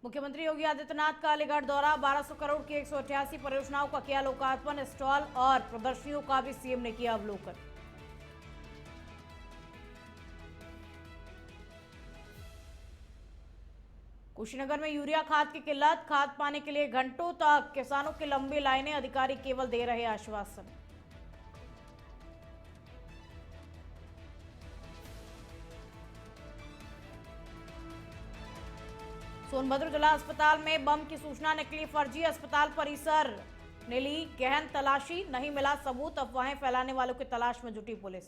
मुख्यमंत्री योगी आदित्यनाथ का अलीगढ़ दौरा। 1200 करोड़ की 188 परियोजनाओं का किया लोकार्पण। स्टॉल और प्रदर्शनियों का भी सीएम ने किया अवलोकन। कुशीनगर में यूरिया खाद की किल्लत। खाद पाने के लिए घंटों तक किसानों की लंबी लाइनें। अधिकारी केवल दे रहे आश्वासन। सोनभद्र जिला अस्पताल में बम की सूचना निकली। फर्जी अस्पताल परिसर ने ली गहन तलाशी। नहीं मिला सबूत। अफवाहें फैलाने वालों की तलाश में जुटी पुलिस।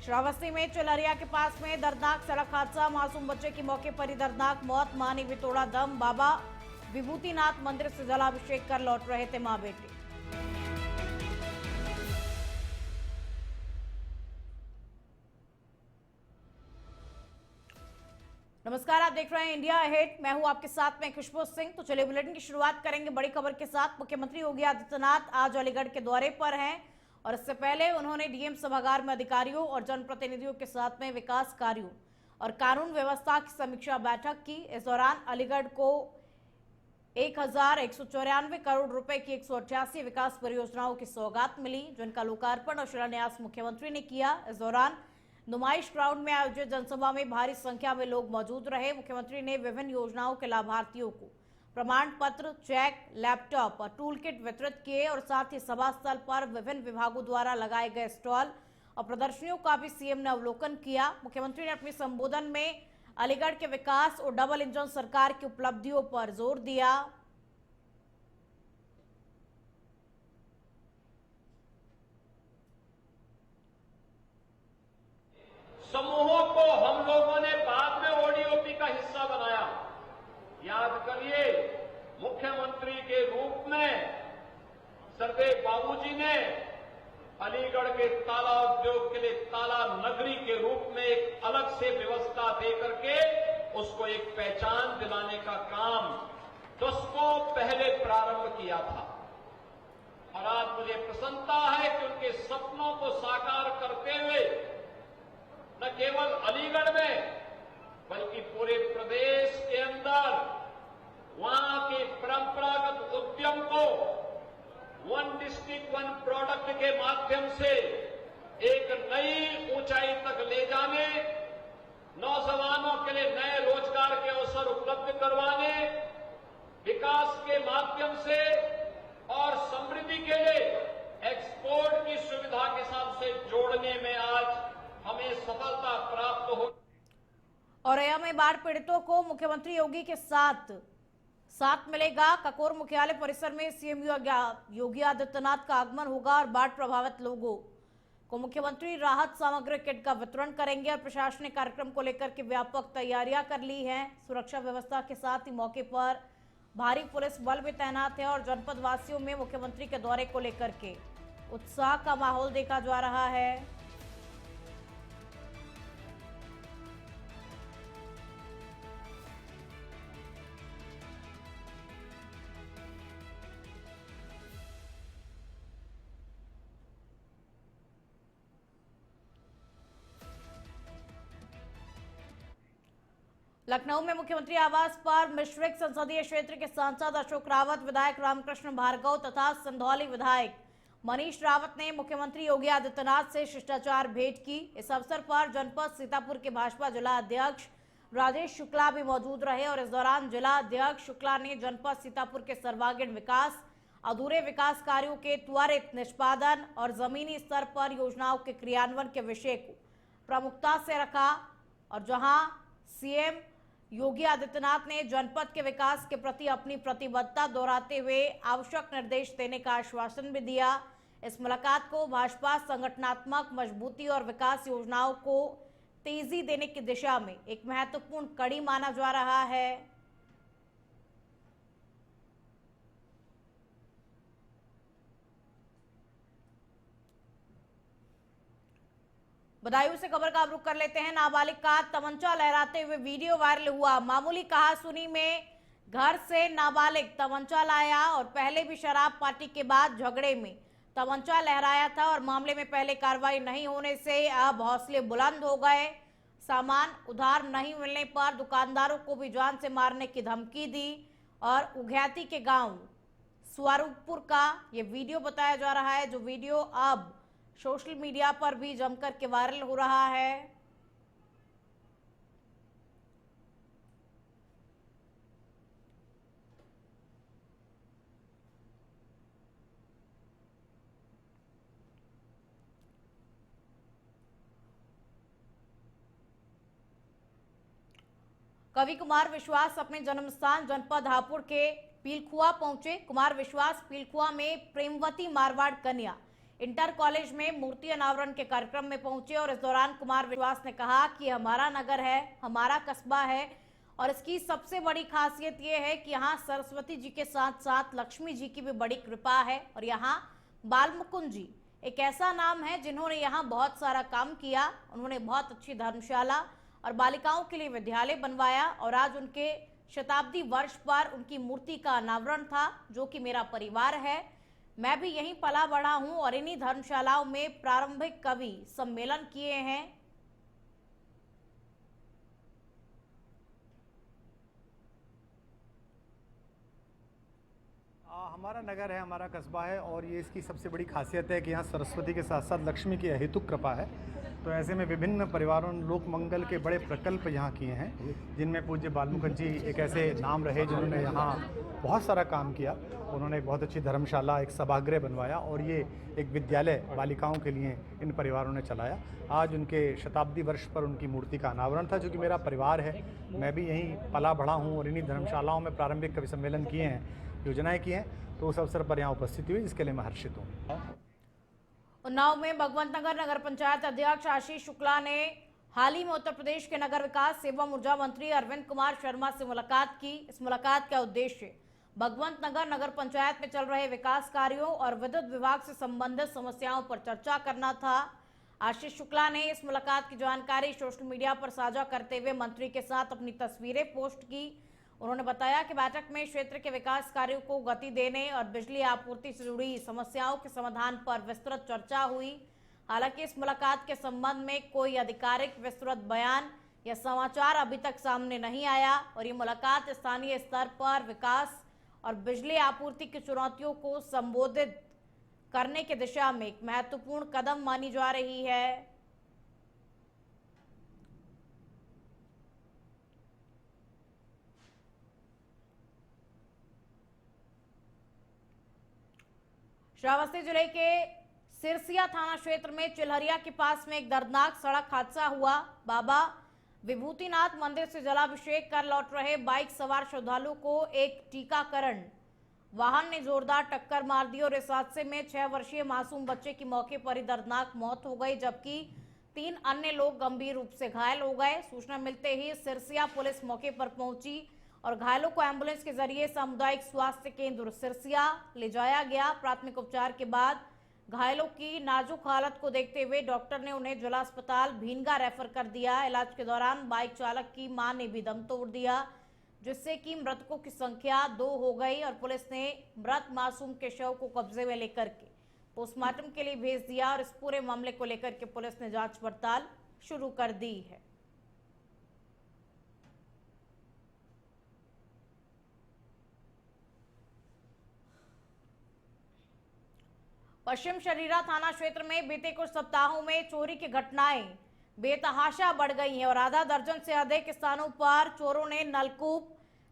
श्रावस्ती में चुलरिया के पास में दर्दनाक सड़क हादसा। मासूम बच्चे की मौके पर ही दर्दनाक मौत। मां ने भी तोड़ा दम। बाबा विभूतिनाथ मंदिर से जलाभिषेक कर लौट रहे थे मां बेटे। नमस्कार, आप देख रहे हैं इंडिया अहेड। मैं हूं आपके साथ में खुशबू सिंह। तो चलिए बुलेटिन की शुरुआत करेंगे बड़ी खबर के साथ। मुख्यमंत्री योगी आदित्यनाथ आज अलीगढ़ के दौरे पर हैं और इससे पहले उन्होंने डीएम सभागार में अधिकारियों और जनप्रतिनिधियों के साथ में विकास कार्यों और कानून व्यवस्था की समीक्षा बैठक की। इस दौरान अलीगढ़ को 1194 करोड़ रुपए की 188 विकास परियोजनाओं की सौगात मिली, जिनका लोकार्पण और शिलान्यास मुख्यमंत्री ने किया। इस दौरान नुमाइश ग्राउंड में आयोजित जनसभा में भारी संख्या में लोग मौजूद रहे। मुख्यमंत्री ने विभिन्न योजनाओं के लाभार्थियों को प्रमाण पत्र, चेक, लैपटॉप और टूल किट वितरित किए और साथ ही सभा स्थल पर विभिन्न विभागों द्वारा लगाए गए स्टॉल और प्रदर्शनियों का भी सीएम ने अवलोकन किया। मुख्यमंत्री ने अपने संबोधन में अलीगढ़ के विकास और डबल इंजन सरकार की उपलब्धियों पर जोर दिया। समूहों को हम लोगों ने बाद में ओडीओपी का हिस्सा बनाया। याद करिए, मुख्यमंत्री के रूप में सरदेव बाबूजी ने अलीगढ़ के ताला उद्योग के लिए ताला नगरी के रूप में एक अलग से व्यवस्था दे करके उसको एक पहचान दिलाने का काम 10 को पहले प्रारंभ किया था। और आज मुझे प्रसन्नता है कि उनके सपनों को साकार करते हुए न केवल अलीगढ़ में बल्कि पूरे प्रदेश के अंदर वहां के परंपरागत उद्यम को वन डिस्ट्रिक्ट वन प्रोडक्ट के माध्यम से एक नई ऊंचाई तक ले जाने, नौजवानों के लिए नए रोजगार के अवसर उपलब्ध करवाने, विकास के माध्यम से और समृद्धि के लिए एक्सपोर्ट की सुविधा के साथ से जोड़ने में आज हमें सफलता प्राप्त हो। औरैया में बाढ़ पीड़ितों को मुख्यमंत्री योगी के साथ मिलेगा। ककोर मुख्यालय परिसर में सीएम योगी आदित्यनाथ का आगमन होगा और बाढ़ प्रभावित लोगों को मुख्यमंत्री राहत सामग्री किट का वितरण करेंगे और प्रशासनिक कार्यक्रम को लेकर के व्यापक तैयारियां कर ली हैं। सुरक्षा व्यवस्था के साथ ही मौके पर भारी पुलिस बल भी तैनात है और जनपद वासियों में मुख्यमंत्री के दौरे को लेकर के उत्साह का माहौल देखा जा रहा है। लखनऊ में मुख्यमंत्री आवास पर मिश्रिक संसदीय क्षेत्र के सांसद अशोक रावत, विधायक रामकृष्ण भार्गव तथा सिंधौली विधायक मनीष रावत ने मुख्यमंत्री योगी आदित्यनाथ से शिष्टाचार भेंट की। इस अवसर पर जनपद सीतापुर के भाजपा जिला अध्यक्ष राजेश शुक्ला भी मौजूद रहे और इस दौरान जिला अध्यक्ष शुक्ला ने जनपद सीतापुर के सर्वांगीण विकास, अधूरे विकास कार्यों के त्वरित निष्पादन और जमीनी स्तर पर योजनाओं के क्रियान्वयन के विषय को प्रमुखता से रखा और जहां सीएम योगी आदित्यनाथ ने जनपद के विकास के प्रति अपनी प्रतिबद्धता दोहराते हुए आवश्यक निर्देश देने का आश्वासन भी दिया। इस मुलाकात को भाजपा संगठनात्मक मजबूती और विकास योजनाओं को तेजी देने की दिशा में एक महत्वपूर्ण कड़ी माना जा रहा है। बदायूं से खबर का रुख कर लेते हैं। नाबालिग का तमंचा लहराते हुए वीडियो वायरल हुआ। मामूली कहासुनी में घर से नाबालिग तमंचा लाया और पहले भी शराब पार्टी के बाद झगड़े में तमंचा लहराया था और मामले में पहले कार्रवाई नहीं होने से अब हौसले बुलंद हो गए। सामान उधार नहीं मिलने पर दुकानदारों को भी जान से मारने की धमकी दी और उघैती के गांव स्वरूपपुर का ये वीडियो बताया जा रहा है, जो वीडियो अब सोशल मीडिया पर भी जमकर के वायरल हो रहा है। कवि कुमार विश्वास अपने जन्मस्थान जनपद हापुड़ के पीलखुआ पहुंचे। कुमार विश्वास पीलखुआ में प्रेमवती मारवाड़ कन्या इंटर कॉलेज में मूर्ति अनावरण के कार्यक्रम में पहुंचे और इस दौरान कुमार विश्वास ने कहा कि हमारा नगर है, हमारा कस्बा है और इसकी सबसे बड़ी खासियत यह है कि यहाँ सरस्वती जी के साथ साथ लक्ष्मी जी की भी बड़ी कृपा है और यहाँ बालमुकुंद जी एक ऐसा नाम है जिन्होंने यहाँ बहुत सारा काम किया। उन्होंने बहुत अच्छी धर्मशाला और बालिकाओं के लिए विद्यालय बनवाया और आज उनके शताब्दी वर्ष पर उनकी मूर्ति का अनावरण था, जो कि मेरा परिवार है। मैं भी यहीं पला बढ़ा हूं और इन्हीं धर्मशालाओं में प्रारंभिक कवि सम्मेलन किए हैं। हमारा नगर है, हमारा कस्बा है और ये इसकी सबसे बड़ी खासियत है कि यहाँ सरस्वती के साथ साथ लक्ष्मी की अहेतुक कृपा है। तो ऐसे में विभिन्न परिवारों ने लोक मंगल के बड़े प्रकल्प यहाँ किए हैं, जिनमें पूज्य बालमुकुंद जी एक ऐसे नाम रहे जिन्होंने यहाँ बहुत सारा काम किया। उन्होंने एक बहुत अच्छी धर्मशाला, एक सभागृह बनवाया और ये एक विद्यालय बालिकाओं के लिए इन परिवारों ने चलाया। आज उनके शताब्दी वर्ष पर उनकी मूर्ति का अनावरण था, जो कि मेरा परिवार है। मैं भी यहीं पला बढ़ा हूँ और इन्हीं धर्मशालाओं में प्रारंभिक कवि सम्मेलन किए हैं, योजनाएं की हैं। तो उस अवसर पर यहाँ उपस्थित हुई, जिसके लिए मैं हर्षित हूँ। उन्नाव में भगवंत नगर नगर पंचायत अध्यक्ष आशीष शुक्ला ने हाल ही में उत्तर प्रदेश के नगर विकास एवं ऊर्जा मंत्री अरविंद कुमार शर्मा से मुलाकात की। इस मुलाकात का उद्देश्य भगवंत नगर नगर पंचायत में चल रहे विकास कार्यों और विद्युत विभाग से संबंधित समस्याओं पर चर्चा करना था। आशीष शुक्ला ने इस मुलाकात की जानकारी सोशल मीडिया पर साझा करते हुए मंत्री के साथ अपनी तस्वीरें पोस्ट की। उन्होंने बताया कि बैठक में क्षेत्र के विकास कार्यों को गति देने और बिजली आपूर्ति से जुड़ी समस्याओं के समाधान पर विस्तृत चर्चा हुई। हालांकि इस मुलाकात के संबंध में कोई आधिकारिक विस्तृत बयान या समाचार अभी तक सामने नहीं आया और ये मुलाकात स्थानीय स्तर पर विकास और बिजली आपूर्ति की चुनौतियों को संबोधित करने की दिशा में एक महत्वपूर्ण कदम मानी जा रही है। श्रावस्ती जिले के सिरसिया थाना क्षेत्र में चिल्हरिया के पास में एक दर्दनाक सड़क हादसा हुआ। बाबा विभूतिनाथ मंदिर से जलाभिषेक कर लौट रहे बाइक सवार श्रद्धालु को एक टीकाकरण वाहन ने जोरदार टक्कर मार दी और इस हादसे में 6 वर्षीय मासूम बच्चे की मौके पर ही दर्दनाक मौत हो गई, जबकि 3 अन्य लोग गंभीर रूप से घायल हो गए। सूचना मिलते ही सिरसिया पुलिस मौके पर पहुंची और घायलों को एम्बुलेंस के जरिए सामुदायिक स्वास्थ्य केंद्र सिरसिया ले जाया गया। प्राथमिक उपचार के बाद घायलों की नाजुक हालत को देखते हुए डॉक्टर ने उन्हें जिला अस्पताल भीनगा रेफर कर दिया। इलाज के दौरान बाइक चालक की मां ने भी दम तोड़ दिया, जिससे कि मृतकों की संख्या 2 हो गई और पुलिस ने मृत मासूम के शव को कब्जे में लेकर के पोस्टमार्टम के लिए भेज दिया और इस पूरे मामले को लेकर के पुलिस ने जांच पड़ताल शुरू कर दी है। पश्चिम शरीरा थाना क्षेत्र में बीते कुछ सप्ताहों में चोरी की घटनाएं बेतहाशा बढ़ गई हैं और आधा दर्जन से अधिक स्थानों पर चोरों ने नलकूप,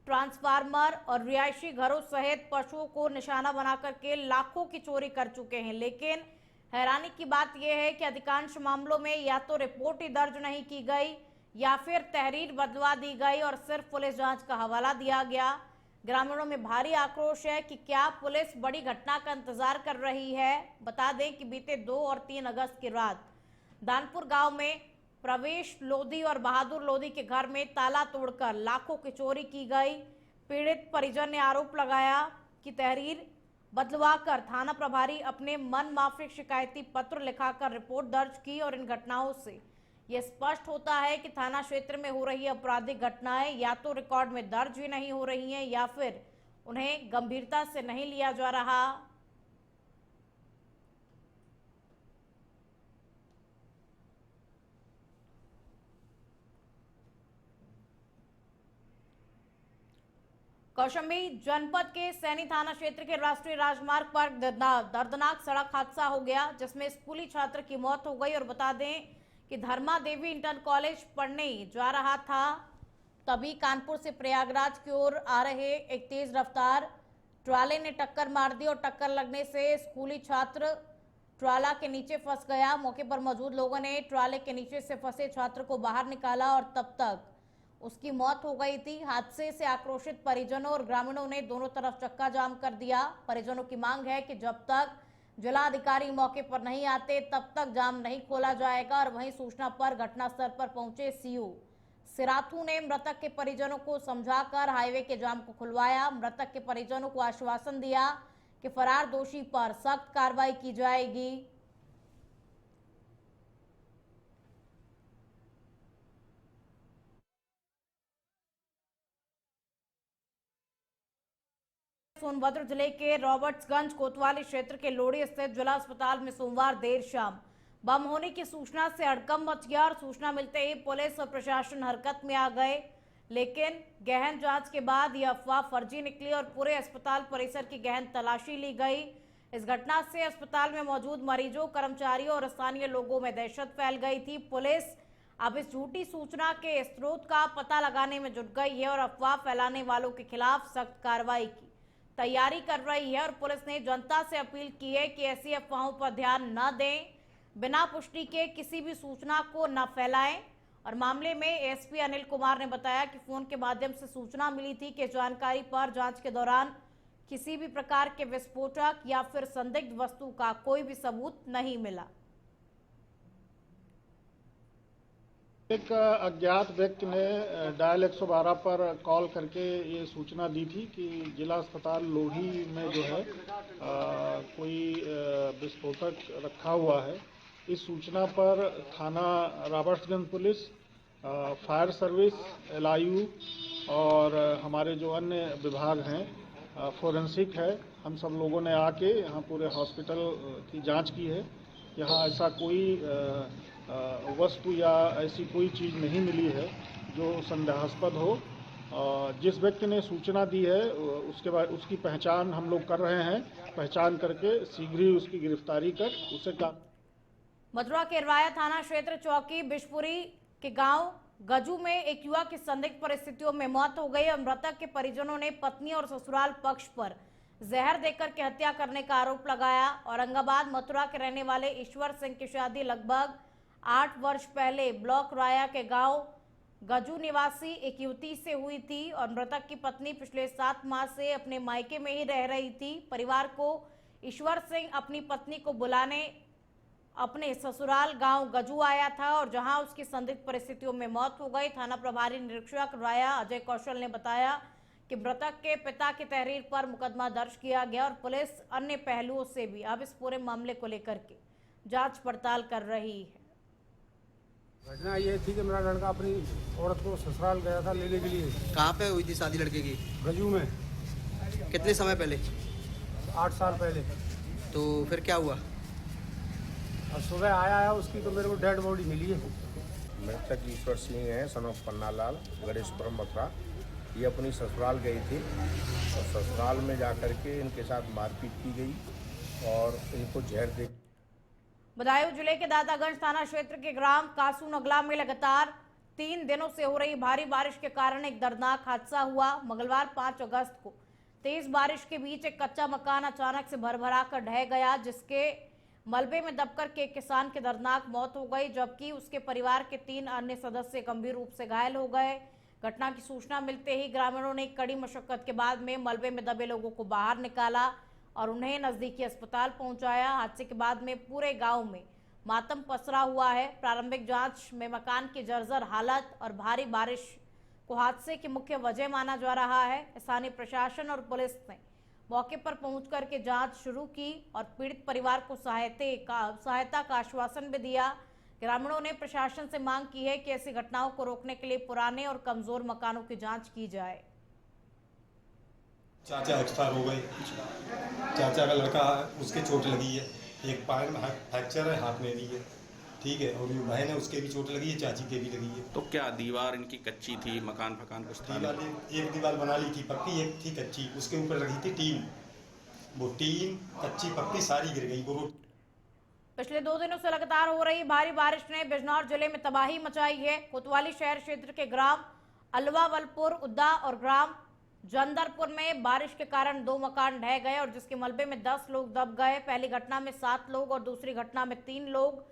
ट्रांसफार्मर और रिहायशी घरों सहित पशुओं को निशाना बनाकर के लाखों की चोरी कर चुके हैं। लेकिन हैरानी की बात यह है कि अधिकांश मामलों में या तो रिपोर्ट ही दर्ज नहीं की गई या फिर तहरीर बदलवा दी गई और सिर्फ पुलिस जांच का हवाला दिया गया। ग्रामीणों में भारी आक्रोश है कि क्या पुलिस बड़ी घटना का इंतजार कर रही है। बता दें कि बीते 2 और 3 अगस्त की रात दानपुर गांव में प्रवेश लोधी और बहादुर लोधी के घर में ताला तोड़कर लाखों की चोरी की गई। पीड़ित परिजन ने आरोप लगाया कि तहरीर बदलवाकर थाना प्रभारी अपने मन माफिक शिकायती पत्र लिखाकर रिपोर्ट दर्ज की और इन घटनाओं से यह स्पष्ट होता है कि थाना क्षेत्र में हो रही आपराधिक घटनाएं या तो रिकॉर्ड में दर्ज ही नहीं हो रही हैं या फिर उन्हें गंभीरता से नहीं लिया जा रहा। कौशाम्बी जनपद के सैनी थाना क्षेत्र के राष्ट्रीय राजमार्ग पर दर्दनाक सड़क हादसा हो गया, जिसमें स्कूली छात्र की मौत हो गई। और बता दें कि धर्मा देवी इंटर कॉलेज पढ़ने जा रहा था, तभी कानपुर से प्रयागराज की ओर आ रहे एक तेज रफ्तार ट्राले ने टक्कर मार दी और टक्कर लगने से स्कूली छात्र ट्राला के नीचे फंस गया। मौके पर मौजूद लोगों ने ट्राले के नीचे से फंसे छात्र को बाहर निकाला और तब तक उसकी मौत हो गई थी। हादसे से आक्रोशित परिजनों और ग्रामीणों ने दोनों तरफ चक्का जाम कर दिया। परिजनों की मांग है कि जब तक जिलाधिकारी मौके पर नहीं आते तब तक जाम नहीं खोला जाएगा। और वहीं सूचना पर घटनास्थल पर पहुंचे सीओ सिराथू ने मृतक के परिजनों को समझाकर हाईवे के जाम को खुलवाया। मृतक के परिजनों को आश्वासन दिया कि फरार दोषी पर सख्त कार्रवाई की जाएगी। सोनभद्र जिले के रॉबर्ट्सगंज कोतवाली क्षेत्र के लोड़ी स्थित जिला अस्पताल में सोमवार देर शाम बम होने की सूचना से हड़कंप मच गया और सूचना मिलते ही पुलिस और प्रशासन हरकत में आ गए, लेकिन गहन जांच के बाद यह अफवाह फर्जी निकली और पूरे अस्पताल परिसर की गहन तलाशी ली गई। इस घटना से अस्पताल में मौजूद मरीजों, कर्मचारियों और स्थानीय लोगों में दहशत फैल गई थी। पुलिस अब इस झूठी सूचना के स्रोत का पता लगाने में जुट गई है और अफवाह फैलाने वालों के खिलाफ सख्त कार्रवाई की तैयारी कर रही है। और पुलिस ने जनता से अपील की है कि ऐसी अफवाहों पर ध्यान न दें, बिना पुष्टि के किसी भी सूचना को न फैलाएं। और मामले में एसपी अनिल कुमार ने बताया कि फोन के माध्यम से सूचना मिली थी कि जानकारी पर जांच के दौरान किसी भी प्रकार के विस्फोटक या फिर संदिग्ध वस्तु का कोई भी सबूत नहीं मिला। एक अज्ञात व्यक्ति ने डायल 112 पर कॉल करके ये सूचना दी थी कि जिला अस्पताल लोही में जो है कोई विस्फोटक रखा हुआ है। इस सूचना पर थाना Robertsganj police, fire service, LIU और हमारे जो अन्य विभाग हैं, फोरेंसिक है, हम सब लोगों ने आके यहाँ पूरे हॉस्पिटल की जांच की है। यहाँ ऐसा कोई वस्तु या ऐसी कोई चीज़ नहीं मिली है जो संदेहास्पद हो। जिस व्यक्ति ने सूचना दी है उसके बाद उसकी पहचान हम लोग कर रहे हैं। पहचान करके शीघ्र ही उसकी गिरफ्तारी कर उसे मथुरा के इरवाया थाना क्षेत्र चौकी बिशपुरी के गांव गजू में एक युवक की संदिग्ध परिस्थितियों में मौत हो गई और मृतक के परिजनों ने पत्नी और ससुराल पक्ष पर जहर देकर के हत्या करने का आरोप लगाया। औरंगाबाद मथुरा के रहने वाले ईश्वर सिंह की शादी लगभग 8 वर्ष पहले ब्लॉक राया के गांव गजू निवासी एक युवती से हुई थी और मृतक की पत्नी पिछले 7 माह से अपने मायके में ही रह रही थी। परिवार को ईश्वर सिंह अपनी पत्नी को बुलाने अपने ससुराल गांव गजू आया था और जहां उसकी संदिग्ध परिस्थितियों में मौत हो गई। थाना प्रभारी निरीक्षक राया अजय कौशल ने बताया कि मृतक के पिता की तहरीर पर मुकदमा दर्ज किया गया और पुलिस अन्य पहलुओं से भी अब इस पूरे मामले को लेकर के जांच पड़ताल कर रही है। घटना ये थी कि मेरा लड़का अपनी औरत को ससुराल गया था लेने के लिए। कहाँ पे हुई थी शादी लड़के की? गजू में। कितने समय पहले? 8 साल पहले। तो फिर क्या हुआ? और सुबह आया है उसकी तो मेरे को डेड बॉडी मिली है। मृतक ईश्वर सिंह है, सन ऑफ पन्नालाल, गणेशपुरम मथुरा। ये अपनी ससुराल गई थी और ससुराल में जाकर के इनके साथ मारपीट की गई और इनको जहर दे। बदायूं जिले के दातागंज थाना क्षेत्र के ग्राम कासू नगला में लगातार 3 दिनों से हो रही भारी बारिश के कारण एक दर्दनाक हादसा हुआ। मंगलवार 5 अगस्त को तेज बारिश के बीच एक कच्चा मकान अचानक से भरभरा कर ढह गया, जिसके मलबे में दबकर के एक किसान की दर्दनाक मौत हो गई, जबकि उसके परिवार के 3 अन्य सदस्य गंभीर रूप से घायल हो गए। घटना की सूचना मिलते ही ग्रामीणों ने कड़ी मशक्कत के बाद में मलबे में दबे लोगों को बाहर निकाला और उन्हें नजदीकी अस्पताल पहुंचाया। हादसे के बाद में पूरे गांव में मातम पसरा हुआ है। प्रारंभिक जांच में मकान की जर्जर हालत और भारी बारिश को हादसे की मुख्य वजह माना जा रहा है। स्थानीय प्रशासन और पुलिस ने मौके पर पहुंचकर के जांच शुरू की और पीड़ित परिवार को सहायता का आश्वासन भी दिया। ग्रामीणों ने प्रशासन से मांग की है कि ऐसी घटनाओं को रोकने के लिए पुराने और कमजोर मकानों की जांच की जाए। चाचा एक्सपायर हो गए। चाचा का लड़का उसके चोट लगी है, एक पैर में फ्रैक्चर है, हाथ में भी है। ठीक है, और जो बहन है उसके भी चोट लगी है, चाची के भी लगी है। तो क्या दीवार इनकी कच्ची थी, मकान फकान कुछ था? दीवार एक दीवार बना ली थी पक्की, एक थी कच्ची, उसके ऊपर लगी थी टीन। वो टीन कच्ची पक्की सारी गिर गई। वो पिछले 2 दिनों से लगातार हो रही भारी बारिश ने बिजनौर जिले में तबाही मचाई है। कोतवाली शहर क्षेत्र के ग्राम अलवावलपुर उद्दा और ग्राम जंदरपुर में बारिश के कारण 2 मकान ढह गए और जिसके मलबे में 10 लोग दब गए। पहली घटना में 7 लोग और दूसरी घटना में 3 लोग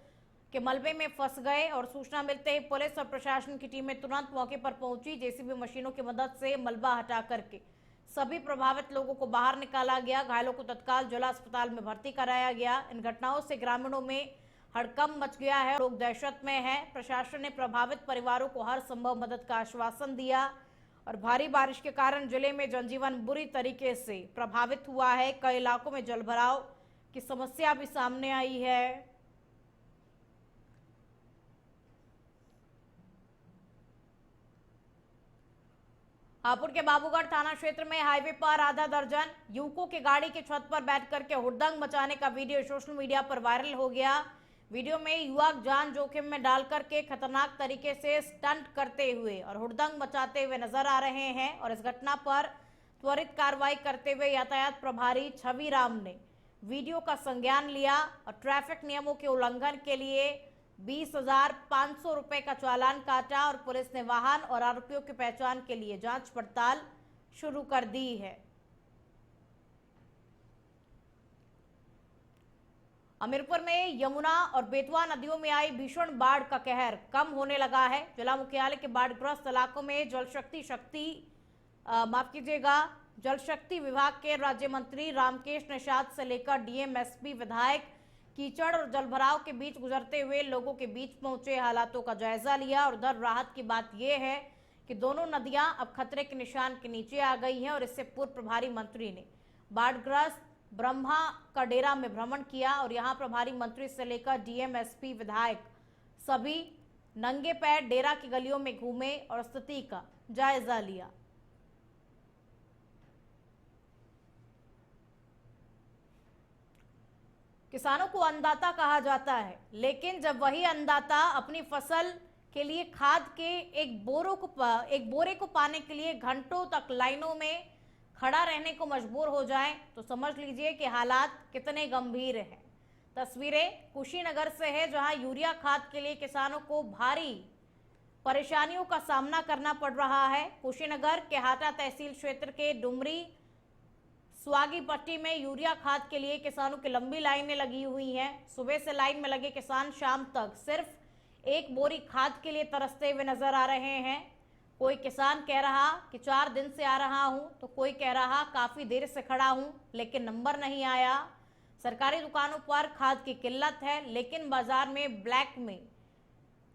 के मलबे में फंस गए और सूचना मिलते ही पुलिस और प्रशासन की टीमें तुरंत मौके पर पहुंची। जेसीबी मशीनों की मदद से मलबा हटा करके सभी प्रभावित लोगों को बाहर निकाला गया। घायलों को तत्काल जिला अस्पताल में भर्ती कराया गया। इन घटनाओं से ग्रामीणों में हड़कंप मच गया है, लोग दहशत में हैं। प्रशासन ने प्रभावित परिवारों को हर संभव मदद का आश्वासन दिया और भारी बारिश के कारण जिले में जनजीवन बुरी तरीके से प्रभावित हुआ है। कई इलाकों में जलभराव की समस्या भी सामने आई है। हापुड़ के बाबूगढ़ थाना क्षेत्र में हाईवे पर आधा दर्जन युवकों की गाड़ी की छत पर बैठ करके हुड़दंग मचाने का वीडियो सोशल मीडिया पर वायरल हो गया। वीडियो में युवक जान जोखिम में डालकर के खतरनाक तरीके से स्टंट करते हुए और हुड़दंग मचाते हुए नजर आ रहे हैं और इस घटना पर त्वरित कार्रवाई करते हुए यातायात प्रभारी छवि राम ने वीडियो का संज्ञान लिया और ट्रैफिक नियमों के उल्लंघन के लिए 20,500 रुपए का चालान काटा और पुलिस ने वाहन और आरोपियों की पहचान के लिए जांच पड़ताल शुरू कर दी है। हमीरपुर में यमुना और बेतवा नदियों में आई भीषण बाढ़ का कहर कम होने लगा है। जिला मुख्यालय के बाढ़ग्रस्त इलाकों में जल शक्ति विभाग के राज्य मंत्री रामकेश निषाद से लेकर डीएम, एसपी, विधायक कीचड़ और जलभराव के बीच गुजरते हुए लोगों के बीच पहुंचे, हालातों का जायजा लिया। और उधर राहत की बात यह है कि दोनों नदियां अब खतरे के निशान के नीचे आ गई हैं और इससे पूर्व प्रभारी मंत्री ने बाढ़ग्रस्त ब्रह्मा का डेरा में भ्रमण किया और यहां प्रभारी मंत्री से लेकर डीएम, एसपी, विधायक सभी नंगे पैर डेरा की गलियों में घूमे और स्थिति का जायजा लिया। किसानों को अन्नदाता कहा जाता है, लेकिन जब वही अन्नदाता अपनी फसल के लिए खाद के एक बोरे को पाने के लिए घंटों तक लाइनों में खड़ा रहने को मजबूर हो जाए तो समझ लीजिए कि हालात कितने गंभीर हैं। तस्वीरें कुशीनगर से है, जहां यूरिया खाद के लिए किसानों को भारी परेशानियों का सामना करना पड़ रहा है। कुशीनगर के हाटा तहसील क्षेत्र के डुमरी स्वागी पट्टी में यूरिया खाद के लिए किसानों की लंबी लाइनें लगी हुई हैं। सुबह से लाइन में लगे किसान शाम तक सिर्फ एक बोरी खाद के लिए तरसते हुए नजर आ रहे हैं। कोई किसान कह रहा कि 4 दिन से आ रहा हूं, तो कोई कह रहा काफी देर से खड़ा हूं लेकिन नंबर नहीं आया। सरकारी दुकानों पर खाद की किल्लत है, लेकिन बाजार में ब्लैक में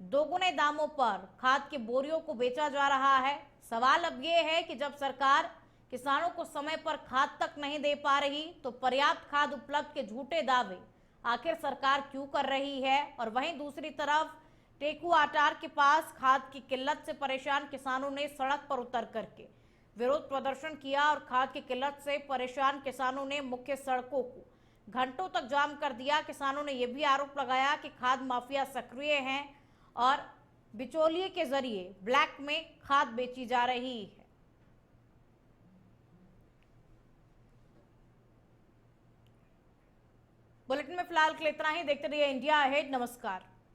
दोगुने दामों पर खाद की बोरियों को बेचा जा रहा है। सवाल अब ये है कि जब सरकार किसानों को समय पर खाद तक नहीं दे पा रही तो पर्याप्त खाद उपलब्ध के झूठे दावे आखिर सरकार क्यों कर रही है। और वहीं दूसरी तरफ टेकू आटार के पास खाद की किल्लत से परेशान किसानों ने सड़क पर उतर करके विरोध प्रदर्शन किया और खाद की किल्लत से परेशान किसानों ने मुख्य सड़कों को घंटों तक जाम कर दिया। किसानों ने यह भी आरोप लगाया कि खाद माफिया सक्रिय हैं और बिचौलिए के जरिए ब्लैक में खाद बेची जा रही है। बुलेटिन में फिलहाल के लिए इतना ही। देखते रहिए इंडिया अहेड। नमस्कार।